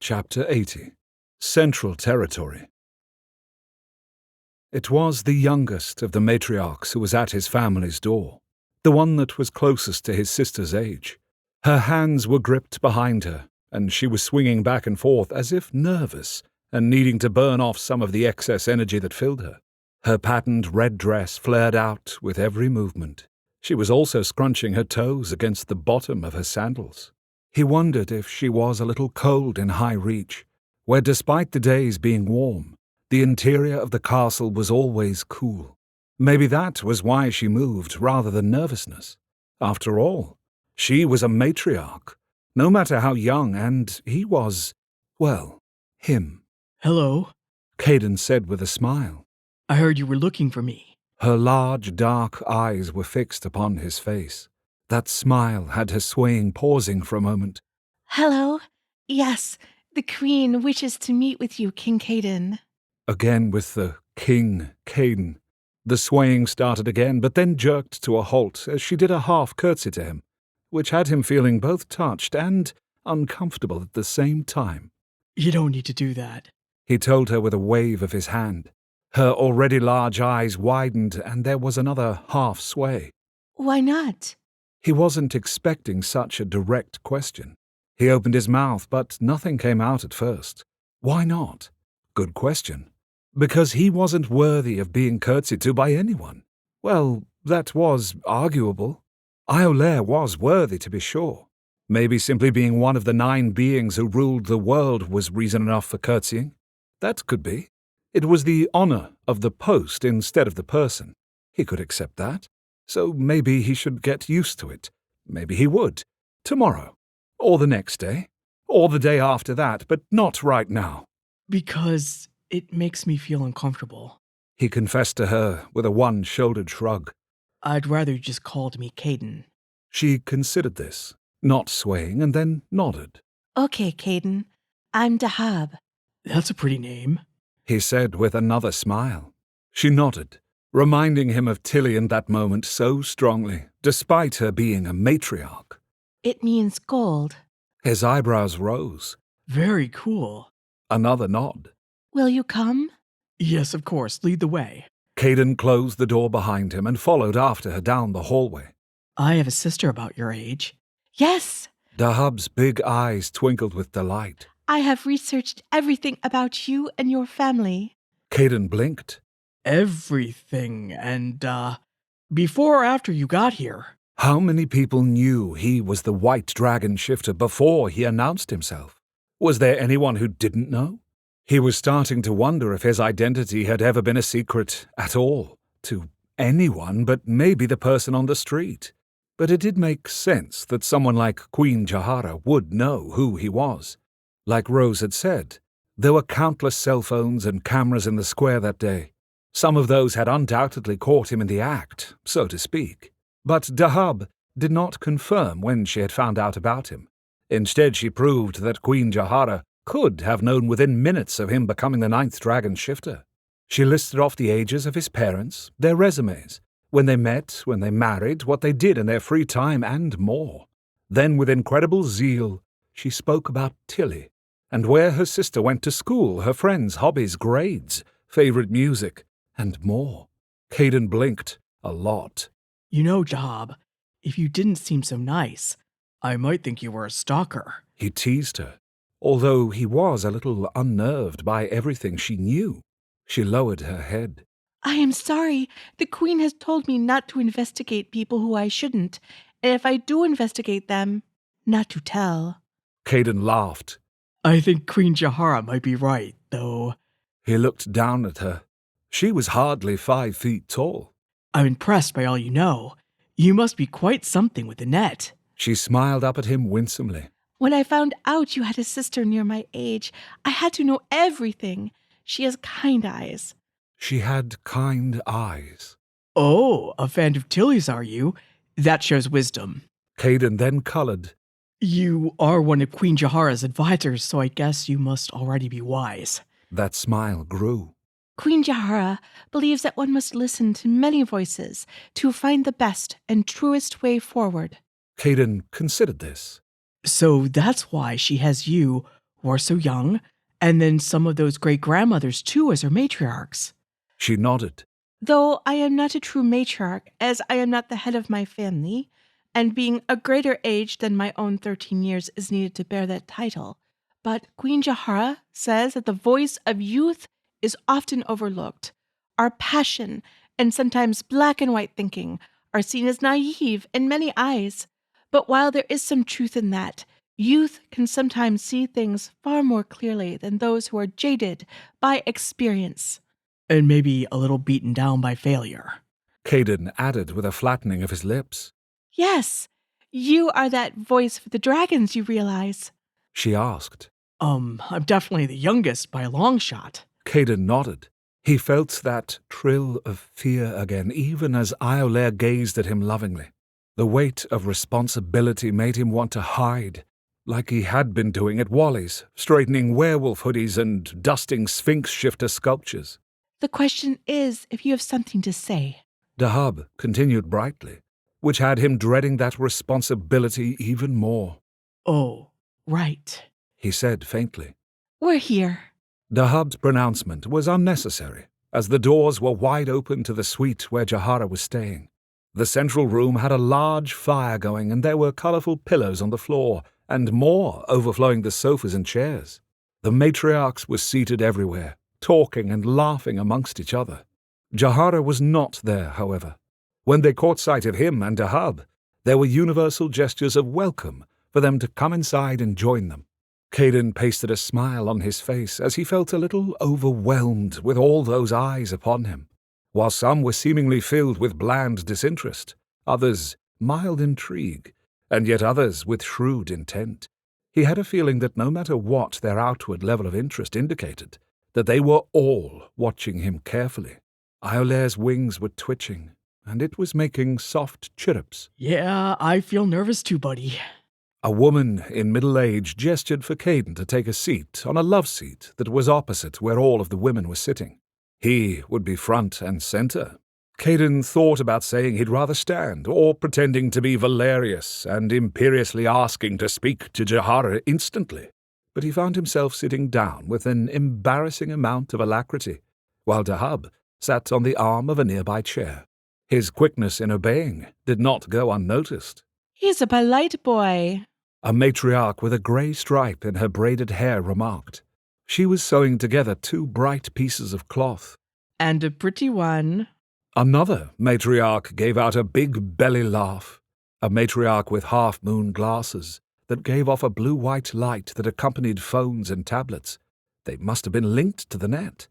Chapter 80. Central Territory. It was the youngest of the matriarchs who was at his family's door, the one that was closest to his sister's age. Her hands were gripped behind her, and she was swinging back and forth as if nervous and needing to burn off some of the excess energy that filled her. Her patterned red dress flared out with every movement. She was also scrunching her toes against the bottom of her sandals. He wondered if she was a little cold in High Reach, where despite the days being warm, the interior of the castle was always cool. Maybe that was why she moved rather than nervousness. After all, she was a matriarch, no matter how young, and he was, well, him. "Hello," Caden said with a smile. "I heard you were looking for me." Her large, dark eyes were fixed upon his face. That smile had her swaying, pausing for a moment. "Hello? Yes, the Queen wishes to meet with you, King Caden." Again with the King Caden. The swaying started again, but then jerked to a halt as she did a half curtsy to him, which had him feeling both touched and uncomfortable at the same time. "You don't need to do that," he told her with a wave of his hand. Her already large eyes widened, and there was another half sway. "Why not?" He wasn't expecting such a direct question. He opened his mouth, but nothing came out at first. Why not? Good question. Because he wasn't worthy of being curtsied to by anyone. Well, that was arguable. Iolaire was worthy, to be sure. Maybe simply being one of the 9 beings who ruled the world was reason enough for curtsying. That could be. It was the honor of the post instead of the person. He could accept that. So maybe he should get used to it. Maybe he would. Tomorrow. Or the next day. Or the day after that, but not right now. "Because it makes me feel uncomfortable," he confessed to her with a one-shouldered shrug. "I'd rather you just called me Caden." She considered this, not swaying, and then nodded. "Okay, Caden. I'm Dahab." "That's a pretty name," he said with another smile. She nodded, reminding him of Tilly in that moment so strongly, despite her being a matriarch. "It means gold." His eyebrows rose. "Very cool." Another nod. "Will you come?" "Yes, of course. Lead the way." Caden closed the door behind him and followed after her down the hallway. "I have a sister about your age." "Yes, Dahab's big eyes twinkled with delight. I have researched everything about you and your family." Caden blinked. "Everything, and, before or after you got here?" How many people knew he was the White Dragon Shifter before he announced himself? Was there anyone who didn't know? He was starting to wonder if his identity had ever been a secret at all, to anyone but maybe the person on the street. But it did make sense that someone like Queen Jahara would know who he was. Like Rose had said, there were countless cell phones and cameras in the square that day. Some of those had undoubtedly caught him in the act, so to speak. But Dahab did not confirm when she had found out about him. Instead, she proved that Queen Jahara could have known within minutes of him becoming the 9th Dragon Shifter. She listed off the ages of his parents, their resumes, when they met, when they married, what they did in their free time, and more. Then, with incredible zeal, she spoke about Tilly, and where her sister went to school, her friends, hobbies, grades, favorite music, and more. Caden blinked a lot. "You know, Dahab, if you didn't seem so nice, I might think you were a stalker." He teased her, although he was a little unnerved by everything she knew. She lowered her head. "I am sorry. The Queen has told me not to investigate people who I shouldn't, and if I do investigate them, not to tell." Caden laughed. "I think Queen Jahara might be right, though." He looked down at her. She was hardly 5 feet tall. "I'm impressed by all you know. You must be quite something with the net." She smiled up at him winsomely. "When I found out you had a sister near my age, I had to know everything. She has kind eyes." She had kind eyes. "Oh, a fan of Tilly's, are you? That shows wisdom." Caden then colored. "You are one of Queen Jahara's advisors, so I guess you must already be wise." That smile grew. Queen Jahara believes that one must listen to many voices to find the best and truest way forward. Caden considered this. "So that's why she has you who are so young, and then some of those great-grandmothers too as our matriarchs. She nodded. Though I am not a true matriarch, as I am not the head of my family, and being a greater age than my own 13 years is needed to bear that title. But Queen Jahara says that the voice of youth is often overlooked. Our passion, and sometimes black and white thinking, are seen as naive in many eyes. But while there is some truth in that, youth can sometimes see things far more clearly than those who are jaded by experience. And maybe a little beaten down by failure. Caden added with a flattening of his lips. Yes, you are that voice for the dragons, you realize. She asked. I'm definitely the youngest by a long shot. Caden nodded. He felt that thrill of fear again, even as Iolaire gazed at him lovingly. The weight of responsibility made him want to hide, like he had been doing at Wally's, straightening werewolf hoodies and dusting Sphinx shifter sculptures. The question is if you have something to say. Dahab continued brightly, which had him dreading that responsibility even more. Oh, right. He said faintly. We're here. Dahab's pronouncement was unnecessary, as the doors were wide open to the suite where Jahara was staying. The central room had a large fire going, and there were colourful pillows on the floor, and more overflowing the sofas and chairs. The matriarchs were seated everywhere, talking and laughing amongst each other. Jahara was not there, however. When they caught sight of him and Dahab, there were universal gestures of welcome for them to come inside and join them. Caden pasted a smile on his face as he felt a little overwhelmed with all those eyes upon him. While some were seemingly filled with bland disinterest, others mild intrigue, and yet others with shrewd intent, he had a feeling that no matter what their outward level of interest indicated, that they were all watching him carefully. Iolaire's wings were twitching, and it was making soft chirrups. Yeah, I feel nervous too, buddy. A woman in middle age gestured for Caden to take a seat on a love seat that was opposite where all of the women were sitting. He would be front and center. Caden thought about saying he'd rather stand, or pretending to be Valerius and imperiously asking to speak to Jahara instantly. But he found himself sitting down with an embarrassing amount of alacrity, while Dahab sat on the arm of a nearby chair. His quickness in obeying did not go unnoticed. He's a polite boy. A matriarch with a grey stripe in her braided hair remarked. She was sewing together two bright pieces of cloth. And a pretty one. Another matriarch gave out a big belly laugh. A matriarch with half-moon glasses that gave off a blue-white light that accompanied phones and tablets. They must have been linked to the net.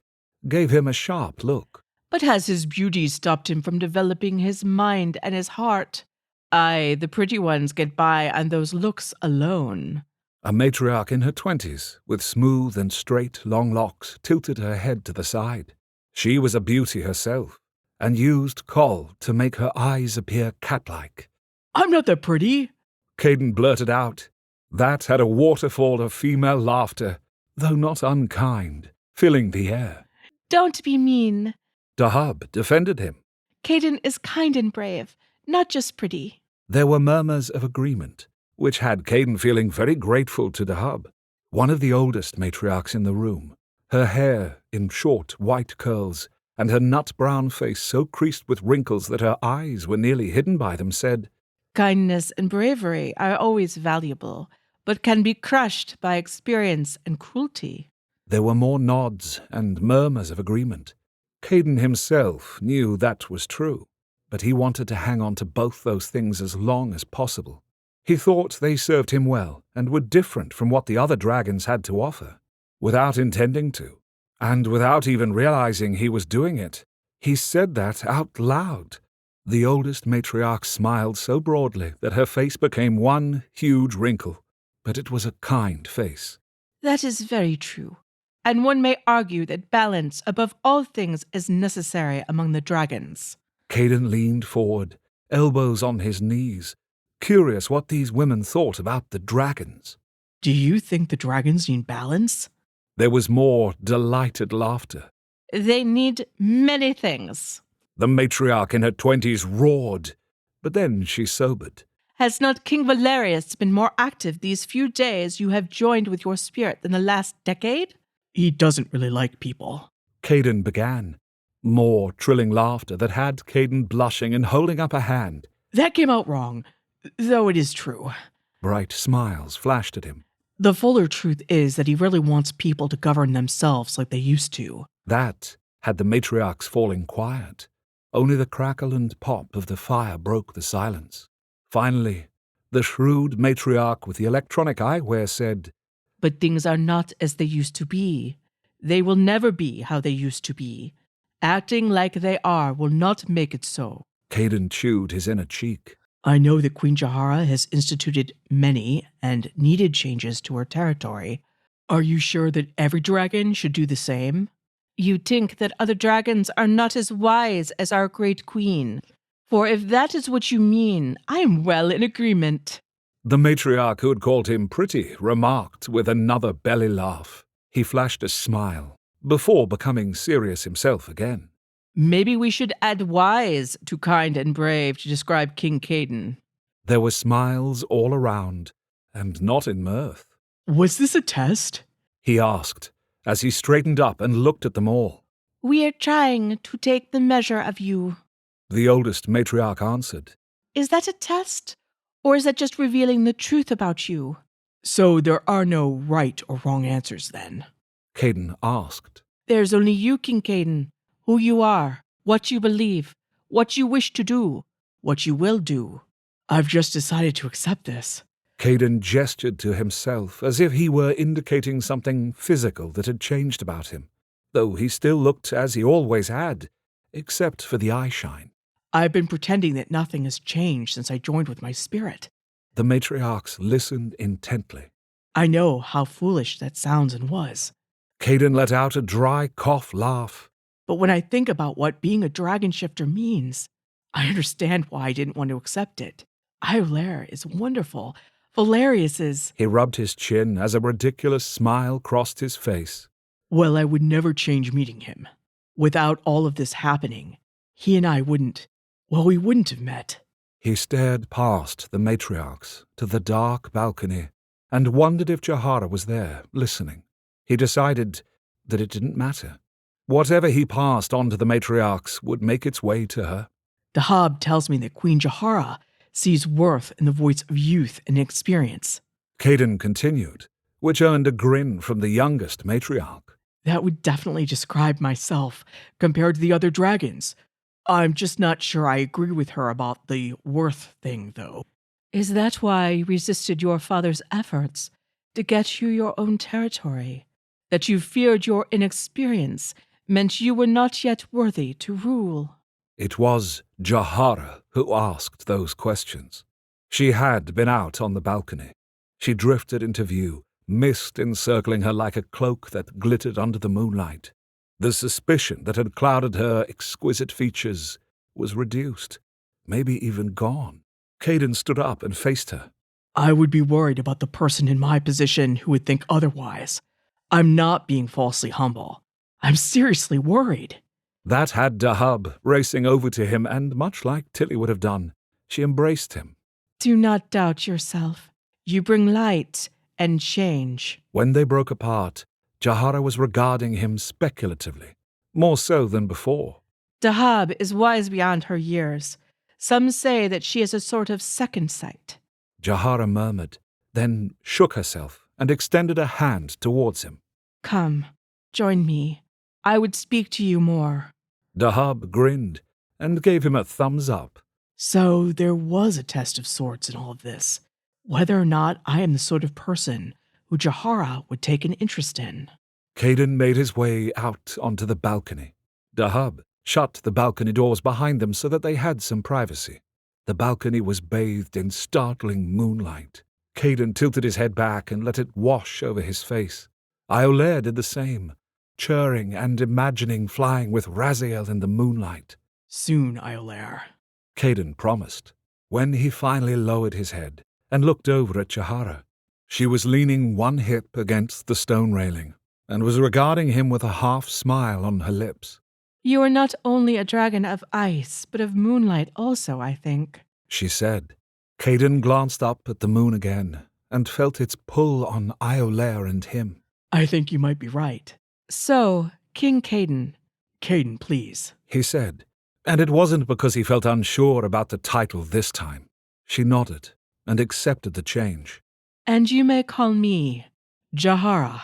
Gave him a sharp look. But has his beauty stopped him from developing his mind and his heart? Aye, the pretty ones get by on those looks alone. A matriarch in her 20s, with smooth and straight long locks, tilted her head to the side. She was a beauty herself, and used kohl to make her eyes appear cat-like. I'm not that pretty. Caden blurted out. That had a waterfall of female laughter, though not unkind, filling the air. Don't be mean. Dahab defended him. Caden is kind and brave, not just pretty. There were murmurs of agreement, which had Caden feeling very grateful to Dahab, one of the oldest matriarchs in the room, her hair in short white curls, and her nut-brown face so creased with wrinkles that her eyes were nearly hidden by them, said, Kindness and bravery are always valuable, but can be crushed by experience and cruelty. There were more nods and murmurs of agreement. Caden himself knew that was true, but he wanted to hang on to both those things as long as possible. He thought they served him well and were different from what the other dragons had to offer. Without intending to, and without even realizing he was doing it, he said that out loud. The oldest matriarch smiled so broadly that her face became one huge wrinkle, but it was a kind face. That is very true, and one may argue that balance above all things is necessary among the dragons. Caden leaned forward, elbows on his knees, curious what these women thought about the dragons. Do you think the dragons need balance? There was more delighted laughter. They need many things. The matriarch in her 20s roared, but then she sobered. Has not King Valerius been more active these few days you have joined with your spirit than the last decade? He doesn't really like people. Caden began. More trilling laughter that had Caden blushing and holding up a hand. That came out wrong, though it is true. Bright smiles flashed at him. The fuller truth is that he really wants people to govern themselves like they used to. That had the matriarchs falling quiet. Only the crackle and pop of the fire broke the silence. Finally, the shrewd matriarch with the electronic eyewear said, But things are not as they used to be. They will never be how they used to be. Acting like they are will not make it so. Caden chewed his inner cheek. I know that Queen Jahara has instituted many and needed changes to her territory. Are you sure that every dragon should do the same? You think that other dragons are not as wise as our great queen. For if that is what you mean, I am well in agreement. The matriarch who had called him pretty remarked with another belly laugh. He flashed a smile, before becoming serious himself again. Maybe we should add wise to kind and brave to describe King Caden. There were smiles all around, and not in mirth. Was this a test? He asked, as he straightened up and looked at them all. We are trying to take the measure of you. The oldest matriarch answered. Is that a test? Or is that just revealing the truth about you? So there are no right or wrong answers then? Caden asked. There's only you, King Caden. Who you are, what you believe, what you wish to do, what you will do. I've just decided to accept this. Caden gestured to himself as if he were indicating something physical that had changed about him, though he still looked as he always had, except for the eyeshine. I've been pretending that nothing has changed since I joined with my spirit. The matriarchs listened intently. I know how foolish that sounds and was. Caden let out a dry cough laugh. But when I think about what being a dragon shifter means, I understand why I didn't want to accept it. Iolaire is wonderful. Valerius is... He rubbed his chin as a ridiculous smile crossed his face. Well, I would never change meeting him. Without all of this happening, he and I wouldn't... Well, we wouldn't have met. He stared past the matriarchs to the dark balcony and wondered if Jahara was there, listening. He decided that it didn't matter. Whatever he passed on to the matriarchs would make its way to her. Dahab tells me that Queen Jahara sees worth in the voice of youth and experience. Caden continued, which earned a grin from the youngest matriarch. That would definitely describe myself compared to the other dragons. I'm just not sure I agree with her about the worth thing, though. Is that why you resisted your father's efforts to get you your own territory? That you feared your inexperience meant you were not yet worthy to rule? It was Jahara who asked those questions. She had been out on the balcony. She drifted into view, mist encircling her like a cloak that glittered under the moonlight. The suspicion that had clouded her exquisite features was reduced, maybe even gone. Caden stood up and faced her. I would be worried about the person in my position who would think otherwise. I'm not being falsely humble. I'm seriously worried. That had Dahab racing over to him, and much like Tilly would have done, she embraced him. Do not doubt yourself. You bring light and change. When they broke apart, Jahara was regarding him speculatively, more so than before. Dahab is wise beyond her years. Some say that she has a sort of second sight. Jahara murmured, then shook herself and extended a hand towards him. Come, join me. I would speak to you more. Dahab grinned and gave him a thumbs up. So there was a test of sorts in all of this. Whether or not I am the sort of person who Jahara would take an interest in. Caden made his way out onto the balcony. Dahab shut the balcony doors behind them so that they had some privacy. The balcony was bathed in startling moonlight. Caden tilted his head back and let it wash over his face. Iolaire did the same, churring and imagining flying with Raziel in the moonlight. Soon, Iolaire. Caden promised, when he finally lowered his head and looked over at Jahara. She was leaning one hip against the stone railing and was regarding him with a half smile on her lips. You are not only a dragon of ice, but of moonlight also, I think, she said. Caden glanced up at the moon again and felt its pull on Iolaire and him. I think you might be right. So, King Caden. Caden, please. He said, and it wasn't because he felt unsure about the title this time. She nodded and accepted the change. And you may call me Jahara.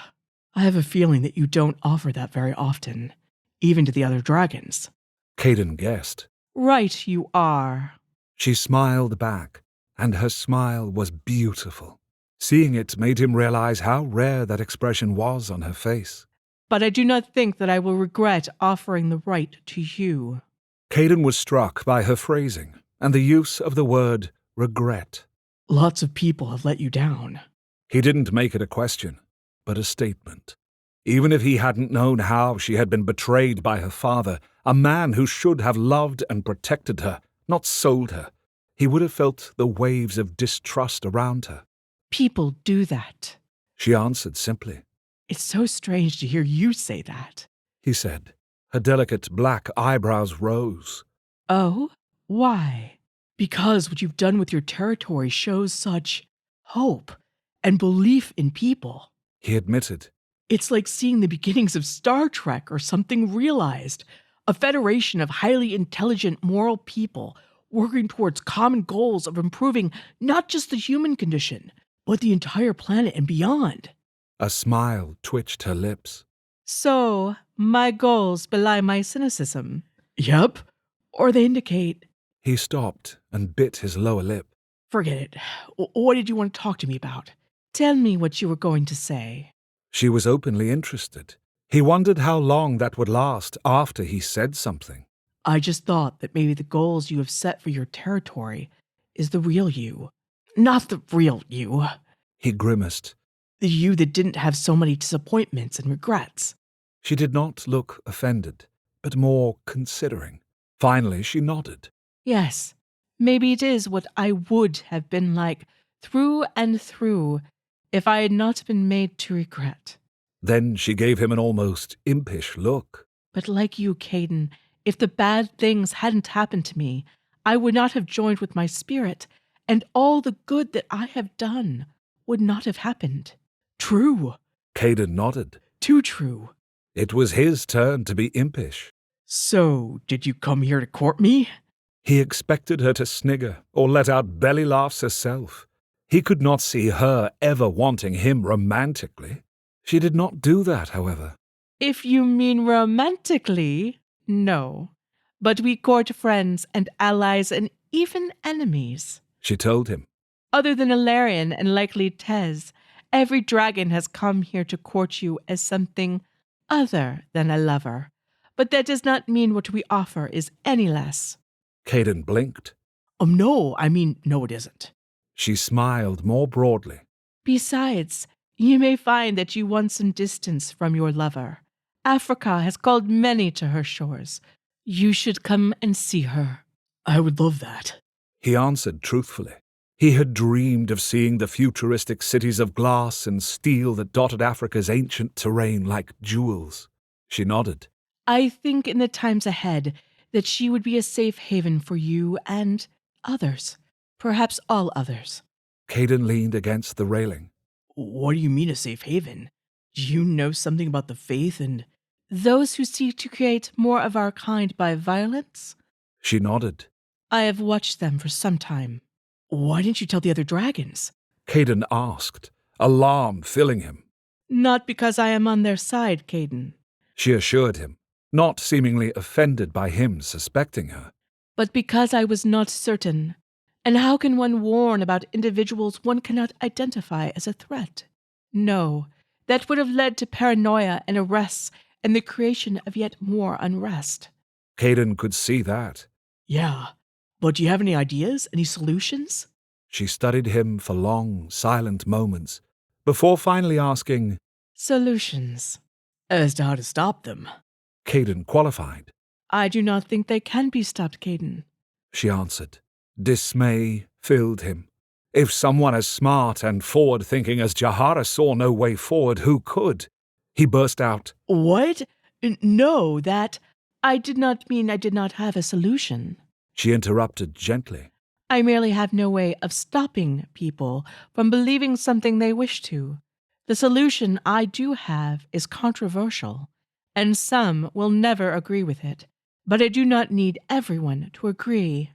I have a feeling that you don't offer that very often, even to the other dragons. Caden guessed. Right you are. She smiled back, and her smile was beautiful. Seeing it made him realize how rare that expression was on her face. But I do not think that I will regret offering the right to you. Caden was struck by her phrasing and the use of the word regret. Lots of people have let you down. He didn't make it a question, but a statement. Even if he hadn't known how she had been betrayed by her father, a man who should have loved and protected her, not sold her, he would have felt the waves of distrust around her. People do that. She answered simply. It's so strange to hear you say that. He said. Her delicate black eyebrows rose. Oh? Why? Because what you've done with your territory shows such hope and belief in people. He admitted. It's like seeing the beginnings of Star Trek or something realized. A federation of highly intelligent, moral people working towards common goals of improving not just the human condition, but the entire planet and beyond. A smile twitched her lips. So, my goals belie my cynicism. Yep. Or they indicate... He stopped and bit his lower lip. Forget it. What did you want to talk to me about? Tell me what you were going to say. She was openly interested. He wondered how long that would last after he said something. I just thought that maybe the goals you have set for your territory is the real you. Not the real you. He grimaced. The you that didn't have so many disappointments and regrets. She did not look offended, but more considering. Finally, she nodded. Yes, maybe it is what I would have been like through and through if I had not been made to regret. Then she gave him an almost impish look. But like you, Caden, if the bad things hadn't happened to me, I would not have joined with my spirit, and all the good that I have done would not have happened. True. Caden nodded. Too true. It was his turn to be impish. So, did you come here to court me? He expected her to snigger or let out belly laughs herself. He could not see her ever wanting him romantically. She did not do that, however. If you mean romantically, no. But we court friends and allies and even enemies. She told him. Other than Alarion and likely Tez, every dragon has come here to court you as something other than a lover. But that does not mean what we offer is any less. Caden blinked. No, no it isn't. She smiled more broadly. Besides, you may find that you want some distance from your lover. Africa has called many to her shores. You should come and see her. I would love that. He answered truthfully. He had dreamed of seeing the futuristic cities of glass and steel that dotted Africa's ancient terrain like jewels. She nodded. I think in the times ahead that she would be a safe haven for you and others. Perhaps all others. Caden leaned against the railing. What do you mean a safe haven? Do you know something about the faith and... Those who seek to create more of our kind by violence? She nodded. I have watched them for some time. Why didn't you tell the other dragons? Caden asked, alarm filling him. Not because I am on their side, Caden. She assured him, not seemingly offended by him suspecting her. But because I was not certain. And how can one warn about individuals one cannot identify as a threat? No, that would have led to paranoia and arrests and the creation of yet more unrest. Caden could see that. Yeah, but do you have any ideas, any solutions? She studied him for long, silent moments, before finally asking, Solutions. As to how to stop them. Caden qualified. I do not think they can be stopped, Caden. She answered. Dismay filled him. If someone as smart and forward-thinking as Jahara saw no way forward, who could? He burst out. What? No, that... I did not mean I did not have a solution. She interrupted gently. I merely have no way of stopping people from believing something they wish to. The solution I do have is controversial, and some will never agree with it. But I do not need everyone to agree.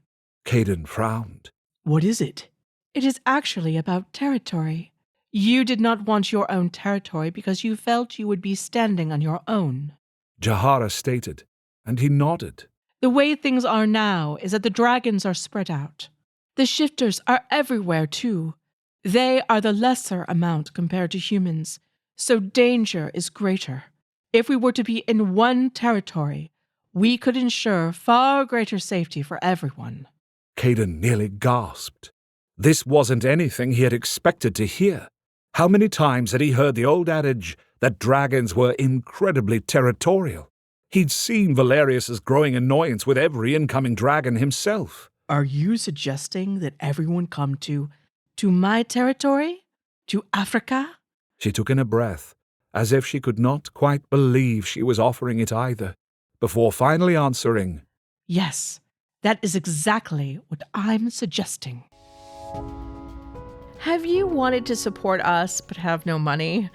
Caden frowned. What is it? It is actually about territory. You did not want your own territory because you felt you would be standing on your own. Jahara stated, and he nodded. The way things are now is that the dragons are spread out. The shifters are everywhere too. They are the lesser amount compared to humans, so danger is greater. If we were to be in one territory, we could ensure far greater safety for everyone. Caden nearly gasped. This wasn't anything he had expected to hear. How many times had he heard the old adage that dragons were incredibly territorial? He'd seen Valerius's growing annoyance with every incoming dragon himself. Are you suggesting that everyone come to my territory? To Africa? She took in a breath, as if she could not quite believe she was offering it either, before finally answering, Yes, that is exactly what I'm suggesting. Have you wanted to support us but have no money?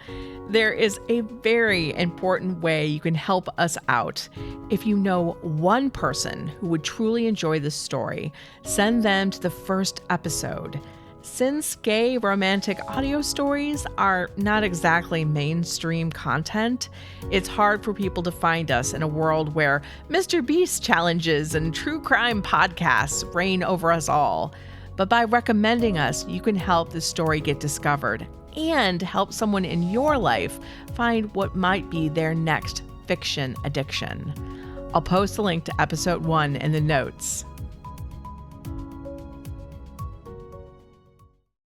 There is a very important way you can help us out. If you know one person who would truly enjoy this story, send them to the first episode. Since gay romantic audio stories are not exactly mainstream content, it's hard for people to find us in a world where Mr. Beast challenges and true crime podcasts reign over us all. But by recommending us, you can help the story get discovered and help someone in your life find what might be their next fiction addiction. I'll post a link to episode 1 in the notes.